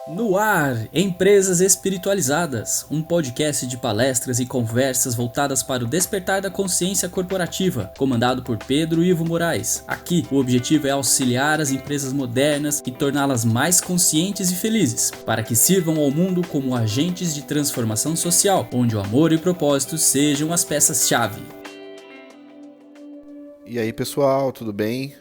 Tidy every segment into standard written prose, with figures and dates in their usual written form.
No ar, Empresas Espiritualizadas, um podcast de palestras e conversas voltadas para o despertar da consciência corporativa, comandado por Pedro Ivo Moraes. Aqui, o objetivo é auxiliar as empresas modernas e torná-las mais conscientes e felizes, para que sirvam ao mundo como agentes de transformação social, onde o amor e o propósito sejam as peças-chave. E aí pessoal, tudo bem?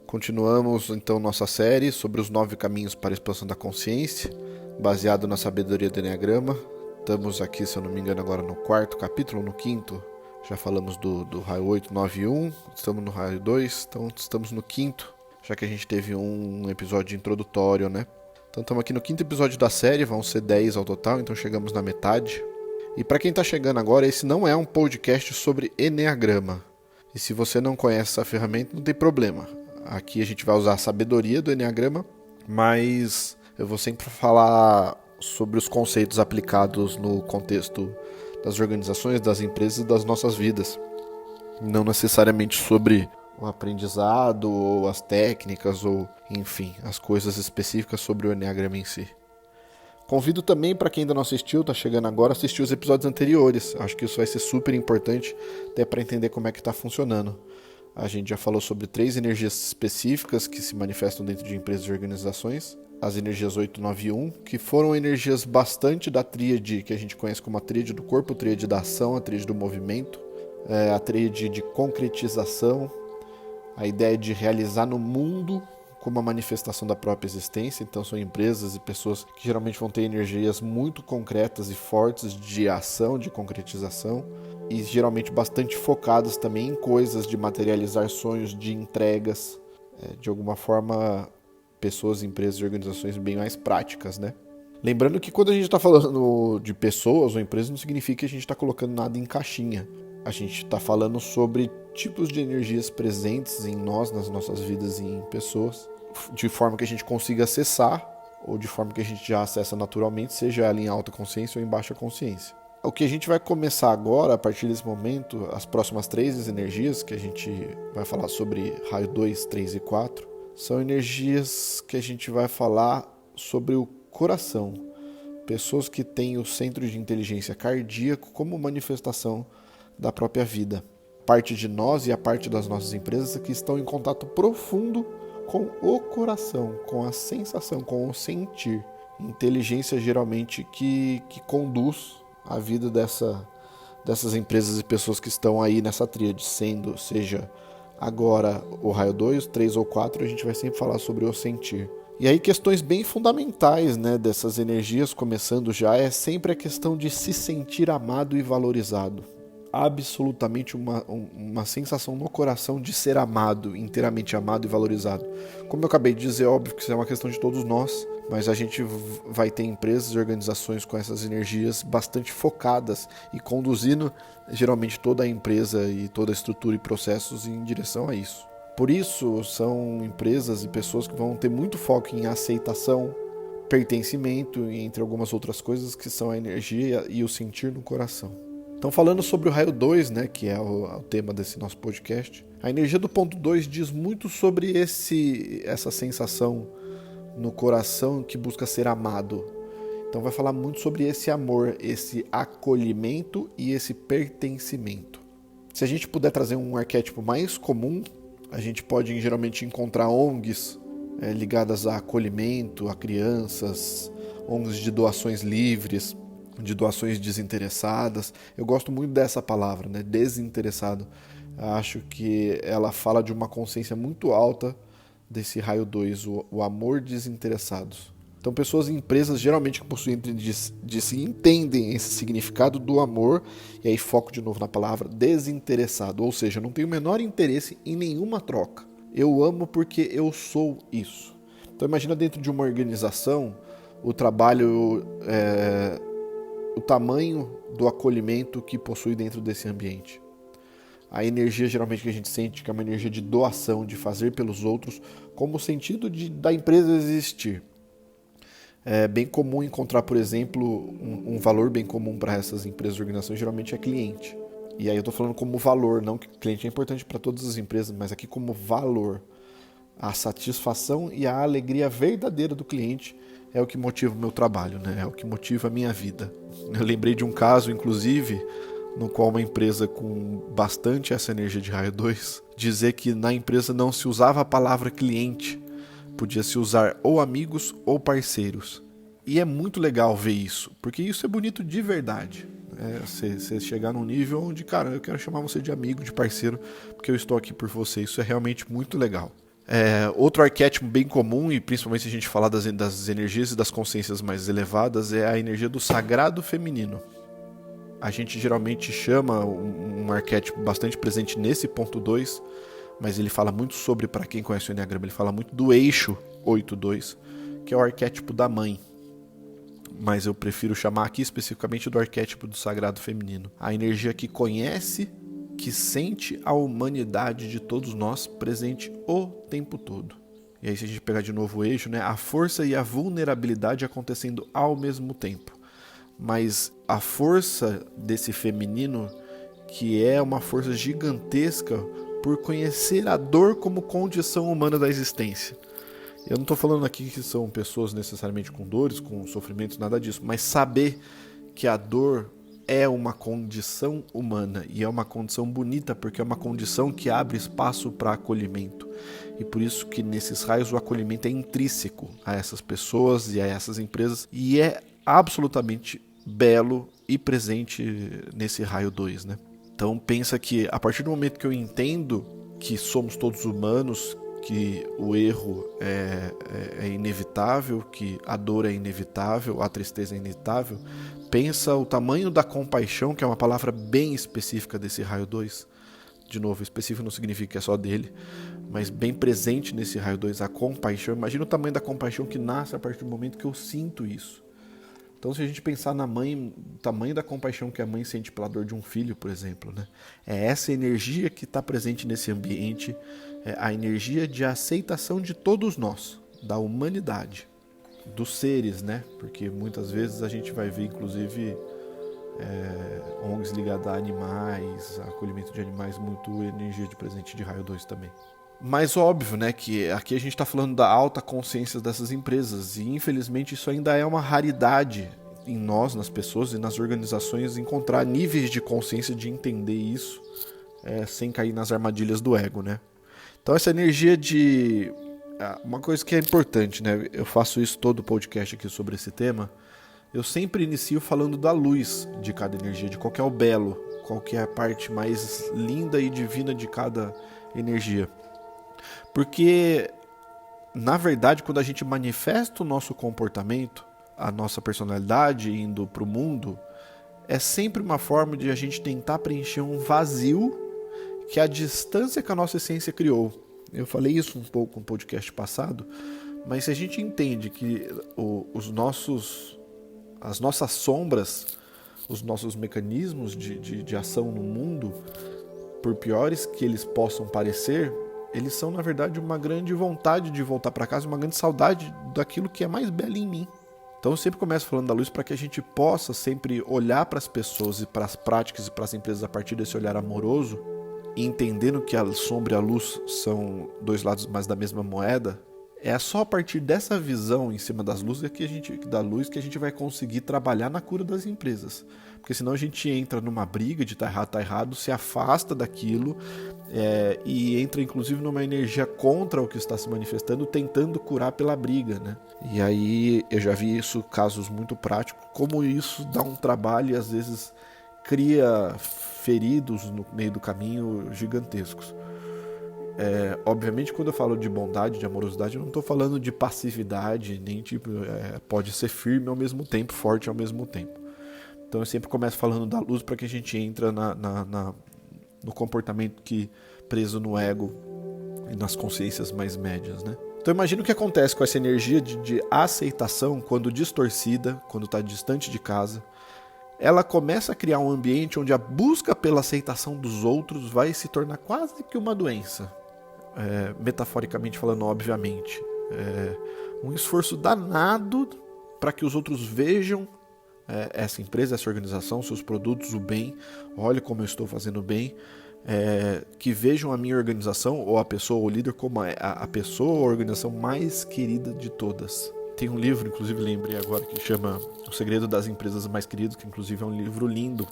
Continuamos então nossa série sobre os 9 caminhos para a expansão da consciência, baseado na sabedoria do Enneagrama. Estamos aqui, se eu não me engano, agora no 4º capítulo, no 5º. Já falamos do raio 8, 9 e 1, estamos no raio 2, então estamos no 5º, já que a gente teve um episódio introdutório, né? Então estamos aqui no 5º episódio da série, vão ser 10 ao total, então chegamos na metade. E para quem está chegando agora, esse não é um podcast sobre Enneagrama. E se você não conhece essa ferramenta, não tem problema. Aqui a gente vai usar a sabedoria do Enneagrama, mas eu vou sempre falar sobre os conceitos aplicados no contexto das organizações, das empresas e das nossas vidas. Não necessariamente sobre o aprendizado, ou as técnicas, ou enfim, as coisas específicas sobre o Enneagrama em si. Convido também para quem ainda não assistiu, está chegando agora, assistir os episódios anteriores. Acho que isso vai ser super importante, até para entender como é que está funcionando. A gente já falou sobre 3 energias específicas que se manifestam dentro de empresas e organizações. As energias 8, 9 e 1, que foram energias bastante da tríade que a gente conhece como a tríade do corpo, a tríade da ação, a tríade do movimento, a tríade de concretização, a ideia de realizar no mundo como a manifestação da própria existência. Então são empresas e pessoas que geralmente vão ter energias muito concretas e fortes de ação, de concretização, e geralmente bastante focadas também em coisas de materializar sonhos, de entregas, de alguma forma pessoas, empresas e organizações bem mais práticas, né? Lembrando que quando a gente está falando de pessoas ou empresas, não significa que a gente está colocando nada em caixinha. A gente está falando sobre tipos de energias presentes em nós, nas nossas vidas e em pessoas, de forma que a gente consiga acessar, ou de forma que a gente já acessa naturalmente, seja ela em alta consciência ou em baixa consciência. O que a gente vai começar agora, a partir desse momento, as próximas 3 energias, que a gente vai falar sobre raio 2, 3 e 4, são energias que a gente vai falar sobre o coração. Pessoas que têm o centro de inteligência cardíaco como manifestação da própria vida. Parte de nós e a parte das nossas empresas que estão em contato profundo com o coração, com a sensação, com o sentir. Inteligência geralmente que conduz a vida dessas empresas e pessoas que estão aí nessa tríade, seja agora o raio 2, 3 ou 4, a gente vai sempre falar sobre o sentir. E aí questões bem fundamentais, né, dessas energias, começando já, é sempre a questão de se sentir amado e valorizado. Absolutamente uma sensação no coração de ser amado, inteiramente amado e valorizado. Como eu acabei de dizer, óbvio que isso é uma questão de todos nós, mas a gente vai ter empresas e organizações com essas energias bastante focadas e conduzindo geralmente toda a empresa e toda a estrutura e processos em direção a isso. Por isso, são empresas e pessoas que vão ter muito foco em aceitação, pertencimento e entre algumas outras coisas que são a energia e o sentir no coração. Então, falando sobre o raio 2, né, que é o tema desse nosso podcast, a energia do ponto 2 diz muito sobre essa sensação no coração que busca ser amado. Então vai falar muito sobre esse amor, esse acolhimento e esse pertencimento. Se a gente puder trazer um arquétipo mais comum, a gente pode geralmente encontrar ONGs ligadas a acolhimento, a crianças, ONGs de doações livres, de doações desinteressadas. Eu gosto muito dessa palavra, né? Desinteressado. Acho que ela fala de uma consciência muito alta desse raio 2, o amor desinteressado. Então pessoas e empresas geralmente que possuem de se entendem esse significado do amor, e aí foco de novo na palavra desinteressado, ou seja, não tenho o menor interesse em nenhuma troca. Eu amo porque eu sou isso. Então imagina dentro de uma organização o trabalho, o tamanho do acolhimento que possui dentro desse ambiente. A energia geralmente que a gente sente, que é uma energia de doação, de fazer pelos outros, como o sentido da empresa existir. É bem comum encontrar, por exemplo, um valor bem comum para essas empresas e organizações, geralmente é cliente. E aí eu estou falando como valor, não que cliente é importante para todas as empresas, mas aqui como valor. A satisfação e a alegria verdadeira do cliente é o que motiva o meu trabalho, né? É o que motiva a minha vida. Eu lembrei de um caso, inclusive, no qual uma empresa com bastante essa energia de raio 2, dizer que na empresa não se usava a palavra cliente, podia se usar ou amigos ou parceiros. E é muito legal ver isso, porque isso é bonito de verdade. Você chegar num nível onde, cara, eu quero chamar você de amigo, de parceiro, porque eu estou aqui por você. Isso é realmente muito legal. Outro arquétipo bem comum, e principalmente se a gente falar das energias e das consciências mais elevadas, é a energia do sagrado feminino. A gente geralmente chama um arquétipo bastante presente nesse ponto 2, mas ele fala muito sobre, para quem conhece o Enneagrama, ele fala muito do eixo 8-2, que é o arquétipo da mãe. Mas eu prefiro chamar aqui especificamente do arquétipo do sagrado feminino. A energia que conhece, que sente a humanidade de todos nós presente o tempo todo. E aí, se a gente pegar de novo o eixo, né, a força e a vulnerabilidade acontecendo ao mesmo tempo. Mas a força desse feminino, que é uma força gigantesca por conhecer a dor como condição humana da existência. Eu não estou falando aqui que são pessoas necessariamente com dores, com sofrimentos, nada disso, mas saber que a dor é uma condição humana e é uma condição bonita, porque é uma condição que abre espaço para acolhimento. E por isso que nesses raios o acolhimento é intrínseco a essas pessoas e a essas empresas, e é absolutamente belo e presente nesse raio 2, né? Então pensa que a partir do momento que eu entendo que somos todos humanos, que o erro é inevitável, que a dor é inevitável, a tristeza é inevitável, pensa o tamanho da compaixão, que é uma palavra bem específica desse raio 2. De novo, específico não significa que é só dele, mas bem presente nesse raio 2, a compaixão. Imagina o tamanho da compaixão que nasce a partir do momento que eu sinto isso. Então, se a gente pensar na mãe, o tamanho da compaixão que a mãe sente pela dor de um filho, por exemplo, né? É essa energia que está presente nesse ambiente, é a energia de aceitação de todos nós, da humanidade, dos seres, né? Porque muitas vezes a gente vai ver, inclusive, ONGs ligadas a animais, a acolhimento de animais, muito energia de presente de raio 2 também. Mas óbvio, né, que aqui a gente está falando da alta consciência dessas empresas, e infelizmente isso ainda é uma raridade em nós, nas pessoas e nas organizações, encontrar níveis de consciência de entender isso sem cair nas armadilhas do ego, né? Então essa energia de... Uma coisa que é importante, né, eu faço isso todo o podcast aqui sobre esse tema, eu sempre inicio falando da luz de cada energia, de qual que é o belo, qual que é a parte mais linda e divina de cada energia. Porque, na verdade, quando a gente manifesta o nosso comportamento, a nossa personalidade indo para o mundo, é sempre uma forma de a gente tentar preencher um vazio que a distância que a nossa essência criou. Eu falei isso um pouco no podcast passado, mas se a gente entende que as nossas sombras, os nossos mecanismos de ação no mundo, por piores que eles possam parecer, eles são, na verdade, uma grande vontade de voltar para casa, uma grande saudade daquilo que é mais belo em mim. Então eu sempre começo falando da luz para que a gente possa sempre olhar para as pessoas e para as práticas e para as empresas a partir desse olhar amoroso, e entendendo que a sombra e a luz são dois lados mais da mesma moeda. É só a partir dessa visão em cima das luzes que a gente vai conseguir trabalhar na cura das empresas. Porque senão a gente entra numa briga de tá errado, se afasta daquilo e entra inclusive numa energia contra o que está se manifestando, tentando curar pela briga, né? E aí eu já vi isso, casos muito práticos, como isso dá um trabalho e às vezes cria feridos no meio do caminho gigantescos. Obviamente, quando eu falo de bondade, de amorosidade, eu não estou falando de passividade, nem tipo, pode ser firme ao mesmo tempo, forte ao mesmo tempo. Então eu sempre começo falando da luz para que a gente entre no comportamento que preso no ego e nas consciências mais médias, né? Então imagina o que acontece com essa energia de aceitação quando distorcida, quando está distante de casa. Ela começa a criar um ambiente onde a busca pela aceitação dos outros vai se tornar quase que uma doença. Metaforicamente falando, obviamente. Um esforço danado para que os outros vejam essa empresa, essa organização, seus produtos, o bem. Olha como eu estou fazendo bem. Que vejam a minha organização, ou a pessoa, ou o líder, como a pessoa ou a organização mais querida de todas. Tem um livro, inclusive lembrei agora, que chama O Segredo das Empresas Mais Queridas, que inclusive é um livro lindo.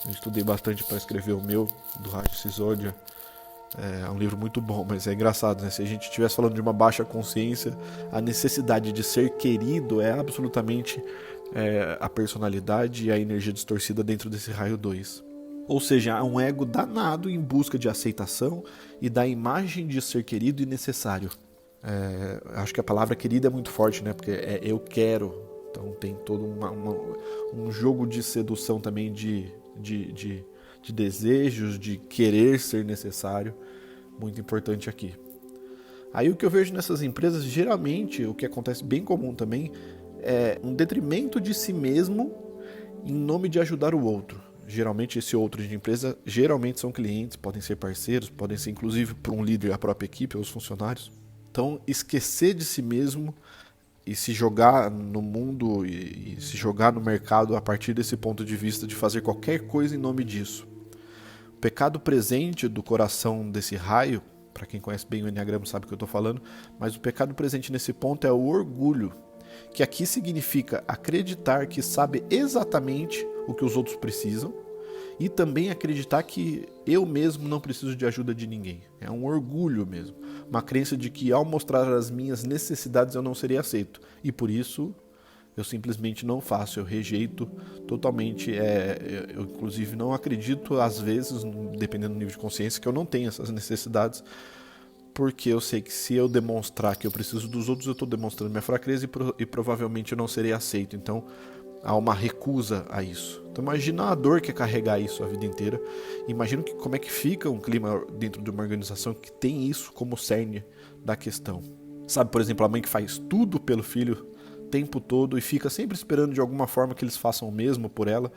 Eu estudei bastante para escrever o meu, do Raj Sisodia. É um livro muito bom, mas é engraçado, né? Se a gente estivesse falando de uma baixa consciência, a necessidade de ser querido é absolutamente a personalidade e a energia distorcida dentro desse raio 2. Ou seja, há um ego danado em busca de aceitação e da imagem de ser querido e necessário. Acho que a palavra querida é muito forte, né? Porque eu quero. Então tem todo um jogo de sedução também de desejos, de querer ser necessário, muito importante aqui. Aí o que eu vejo nessas empresas, geralmente, o que acontece bem comum também, é um detrimento de si mesmo em nome de ajudar o outro. Geralmente esse outro de empresa, geralmente são clientes, podem ser parceiros, podem ser inclusive por um líder, a própria equipe, ou os funcionários. Então esquecer de si mesmo e se jogar no mundo e se jogar no mercado a partir desse ponto de vista de fazer qualquer coisa em nome disso. O pecado presente do coração desse raio, para quem conhece bem o Enneagrama sabe o que eu estou falando, mas o pecado presente nesse ponto é o orgulho, que aqui significa acreditar que sabe exatamente o que os outros precisam e também acreditar que eu mesmo não preciso de ajuda de ninguém. É um orgulho mesmo, uma crença de que ao mostrar as minhas necessidades eu não seria aceito e por isso eu simplesmente não faço, eu rejeito totalmente, eu inclusive não acredito às vezes, dependendo do nível de consciência, que eu não tenho essas necessidades, porque eu sei que se eu demonstrar que eu preciso dos outros, eu estou demonstrando minha fraqueza e provavelmente eu não serei aceito. Então há uma recusa a isso. Então imagina a dor que é carregar isso a vida inteira. Imagina como é que fica um clima dentro de uma organização que tem isso como cerne da questão. Sabe, por exemplo, a mãe que faz tudo pelo filho o tempo todo e fica sempre esperando de alguma forma que eles façam o mesmo por ela,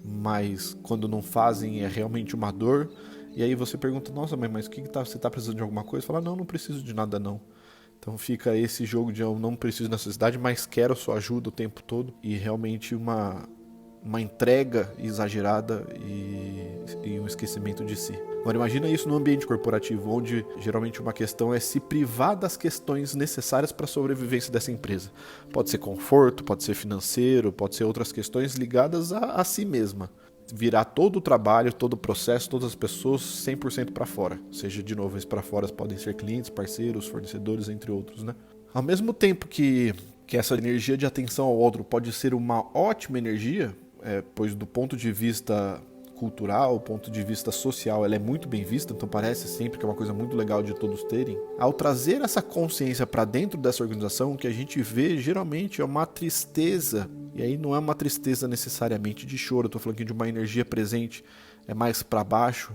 mas quando não fazem é realmente uma dor. E aí você pergunta, nossa mãe, mas você está precisando de alguma coisa? Fala, não preciso de nada não. Então fica esse jogo de eu não preciso de necessidade, mas quero sua ajuda o tempo todo. E realmente uma entrega exagerada e um esquecimento de si. Agora imagina isso no ambiente corporativo, onde geralmente uma questão é se privar das questões necessárias para a sobrevivência dessa empresa. Pode ser conforto, pode ser financeiro, pode ser outras questões ligadas a si mesma. Virar todo o trabalho, todo o processo, todas as pessoas 100% para fora. Ou seja, de novo, esses para fora podem ser clientes, parceiros, fornecedores, entre outros, né? Ao mesmo tempo que essa energia de atenção ao outro pode ser uma ótima energia, pois do ponto de vista cultural, ponto de vista social, ela é muito bem vista, então parece sempre que é uma coisa muito legal de todos terem. Ao trazer essa consciência para dentro dessa organização, o que a gente vê geralmente é uma tristeza, e aí não é uma tristeza necessariamente de choro, eu estou falando aqui de uma energia presente, é mais para baixo,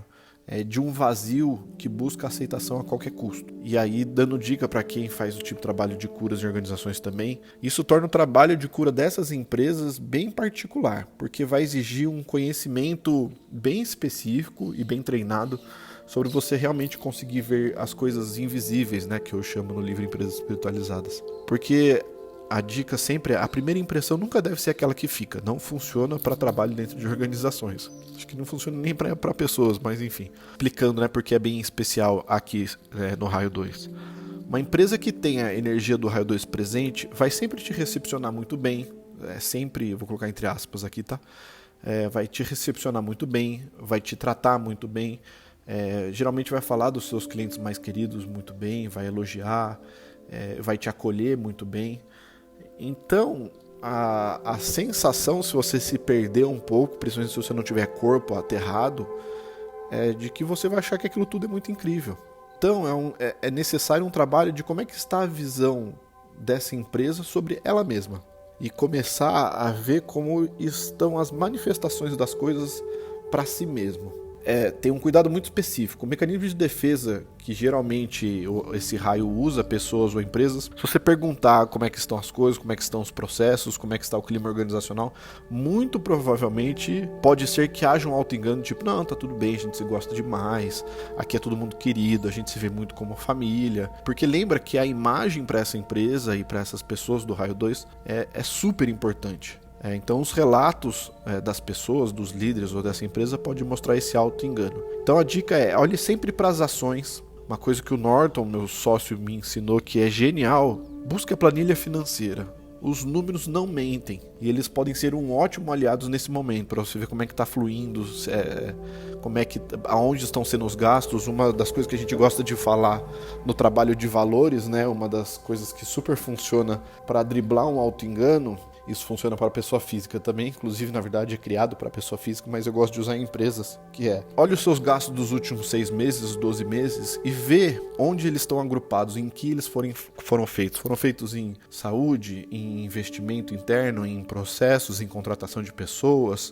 de um vazio que busca aceitação a qualquer custo. E aí, dando dica para quem faz o tipo de trabalho de curas em organizações também, isso torna o trabalho de cura dessas empresas bem particular, porque vai exigir um conhecimento bem específico e bem treinado sobre você realmente conseguir ver as coisas invisíveis, né, que eu chamo no livro Empresas Espiritualizadas. Porque a dica sempre é, a primeira impressão nunca deve ser aquela que fica. Não funciona para trabalho dentro de organizações. Acho que não funciona nem para pessoas, mas enfim. Explicando, né, porque é bem especial aqui no Raio 2. Uma empresa que tem a energia do Raio 2 presente vai sempre te recepcionar muito bem. Sempre, vou colocar entre aspas aqui, tá? Vai te recepcionar muito bem, vai te tratar muito bem. Geralmente vai falar dos seus clientes mais queridos muito bem, vai elogiar, vai te acolher muito bem. Então, a sensação, se você se perder um pouco, principalmente se você não tiver corpo aterrado, é de que você vai achar que aquilo tudo é muito incrível. Então, é necessário um trabalho de como é que está a visão dessa empresa sobre ela mesma. E começar a ver como estão as manifestações das coisas para si mesmo. Tem um cuidado muito específico. O mecanismo de defesa que geralmente esse raio usa, pessoas ou empresas, se você perguntar como é que estão as coisas, como é que estão os processos, como é que está o clima organizacional, muito provavelmente pode ser que haja um auto-engano, tipo, não, tá tudo bem, a gente se gosta demais, aqui é todo mundo querido, a gente se vê muito como família. Porque lembra que a imagem para essa empresa e para essas pessoas do raio 2 é super importante. Então os relatos das pessoas, dos líderes ou dessa empresa pode mostrar esse auto-engano. Então a dica olhe sempre para as ações, Uma coisa que o Norton, meu sócio, me ensinou que é genial: busque a planilha financeira. Os números não mentem e eles podem ser um ótimo aliado nesse momento para você ver como é que está fluindo, aonde estão sendo os gastos. Uma das coisas que a gente gosta de falar no trabalho de valores, né? Uma das coisas que super funciona para driblar um auto-engano. Isso funciona para a pessoa física também, inclusive, na verdade, é criado para a pessoa física, mas eu gosto de usar em empresas, que é: olha os seus gastos dos últimos 6 meses, 12 meses, e vê onde eles estão agrupados, em que eles foram feitos. Foram feitos em saúde, em investimento interno, em processos, em contratação de pessoas,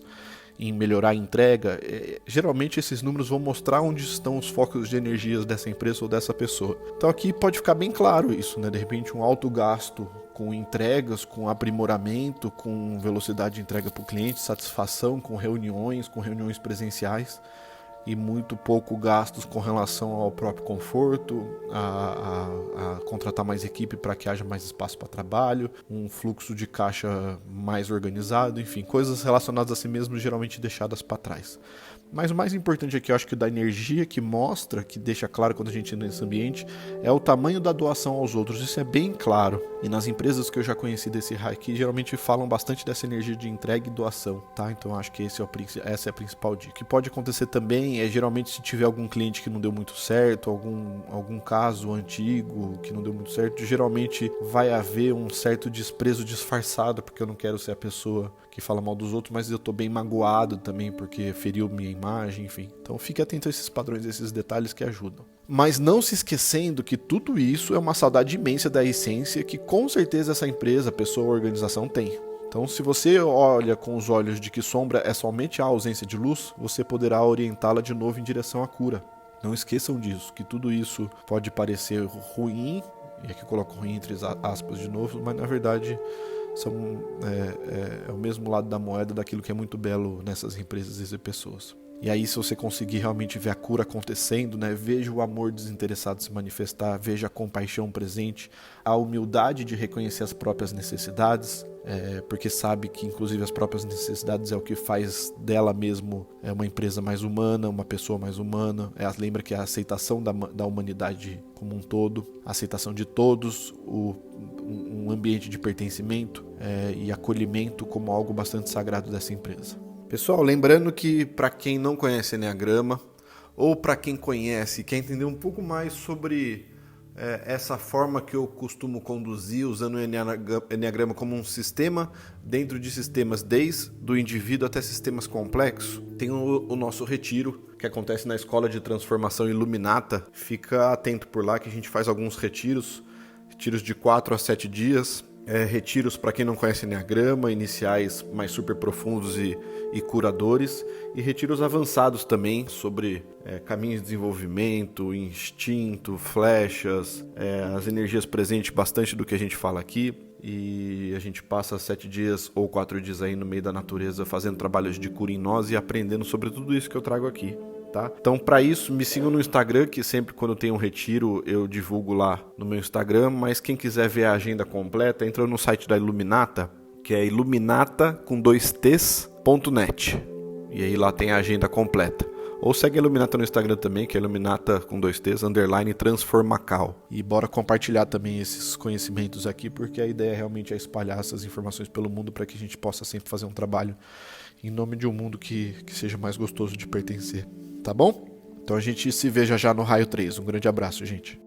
em melhorar a entrega. Geralmente esses números vão mostrar onde estão os focos de energias dessa empresa ou dessa pessoa. Então aqui pode ficar bem claro isso, né? De repente um alto gasto com entregas, com aprimoramento, com velocidade de entrega para o cliente, satisfação com reuniões presenciais, e muito pouco gastos com relação ao próprio conforto, a contratar mais equipe para que haja mais espaço para trabalho, um fluxo de caixa mais organizado, enfim, coisas relacionadas a si mesmo geralmente deixadas para trás. Mas o mais importante aqui, eu acho que da energia que mostra, que deixa claro quando a gente entra nesse ambiente, é o tamanho da doação aos outros. Isso é bem claro. E nas empresas que eu já conheci desse raio aqui, geralmente falam bastante dessa energia de entrega e doação, tá? Então acho que essa é a principal dica. O que pode acontecer também é, geralmente, se tiver algum cliente que não deu muito certo, algum caso antigo que não deu muito certo, geralmente vai haver um certo desprezo disfarçado, porque eu não quero ser a pessoa que fala mal dos outros, mas eu tô bem magoado também porque feriu minha imagem, enfim. Então fique atento a esses padrões, a esses detalhes que ajudam. Mas não se esquecendo que tudo isso é uma saudade imensa da essência que com certeza essa empresa, pessoa ou organização tem. Então, se você olha com os olhos de que sombra é somente a ausência de luz, você poderá orientá-la de novo em direção à cura. Não esqueçam disso, que tudo isso pode parecer ruim, e aqui eu coloco ruim entre aspas de novo, mas na verdade é o mesmo lado da moeda daquilo que é muito belo nessas empresas e pessoas. E aí, se você conseguir realmente ver a cura acontecendo, né, veja o amor desinteressado se manifestar, veja a compaixão presente, a humildade de reconhecer as próprias necessidades, porque sabe que inclusive as próprias necessidades é o que faz dela mesmo uma empresa mais humana, uma pessoa mais humana. Lembra que é a aceitação da humanidade como um todo, a aceitação de todos, um ambiente de pertencimento e acolhimento como algo bastante sagrado dessa empresa. Pessoal, lembrando que para quem não conhece Enneagrama, ou para quem conhece e quer entender um pouco mais sobre essa forma que eu costumo conduzir, usando o Enneagrama como um sistema dentro de sistemas, desde o indivíduo até sistemas complexos, tem o nosso retiro, que acontece na Escola de Transformação Iluminata. Fica atento por lá que a gente faz alguns retiros de 4 a 7 dias, retiros para quem não conhece Enneagrama, iniciais mais super profundos e curadores, e retiros avançados também sobre caminhos de desenvolvimento, instinto, flechas, as energias presentes, bastante do que a gente fala aqui. E a gente passa 7 dias ou 4 dias aí no meio da natureza fazendo trabalhos de cura em nós e aprendendo sobre tudo isso que eu trago aqui. Tá? Então, para isso, me sigam no Instagram, que sempre quando tem um retiro eu divulgo lá no meu Instagram, mas quem quiser ver a agenda completa, entra no site da Iluminata, que é iluminata.net, e aí lá tem a agenda completa. Ou segue a Iluminata no Instagram também, que é Iluminata_Transformacal. E bora compartilhar também esses conhecimentos aqui, porque a ideia realmente é espalhar essas informações pelo mundo para que a gente possa sempre fazer um trabalho em nome de um mundo que seja mais gostoso de pertencer. Tá bom? Então a gente se vê já no Raio 3. Um grande abraço, gente.